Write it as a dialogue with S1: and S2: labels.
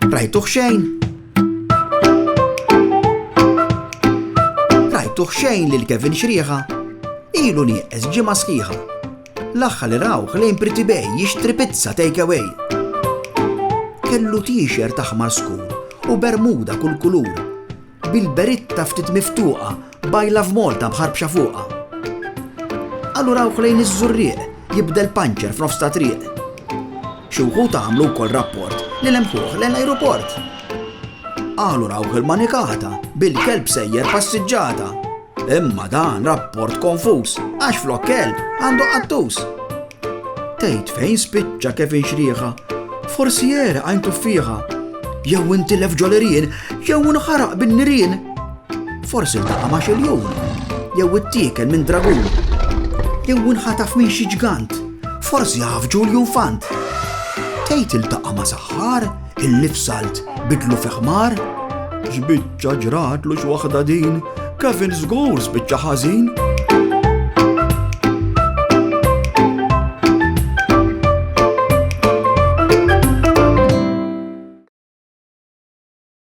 S1: Rajtuh xejn? Rajtuh xejn lil Kevin Xrieħa? Ilu nieqes ġimgħa sħiħa. L-aħħar li rawh lejn Pretty Bay jixtri pizza take away. Kellu t-shirt aħmar skur u bermuda kull kulur, bil-beritta ftit miftuqa, bajla f'Malta bħarbxa fuqha. Allu rawh lejn iż-żurrieq jibda l-panċer f'nofs ta' triq. Xi wħud għamlu wkoll rapport li lemħuh l-ajruport. Qalu rawh il-manikata bil-kelb sejjer passiġġata. Imma dan rapport konfus, għax flok kelb għandu qattus. Tgħid fejn spiċċa Kevin Xrieħa, forsi jera għajntu fiha, jew intilef ġolerien, jew inħaraq bin-nirien. Forsi ltaqa' ma' xiljun, jew ittiekel minn dragun, jew inħataf minn xi ġgant, forsi jaf Ġulju Fant. Tgħid iltaqa' ma' saħħar, illi f'salt bidlu fi ħmar. X'biċċa ġratlu x'waħda din, Kevin żgur spiċċa ħażin.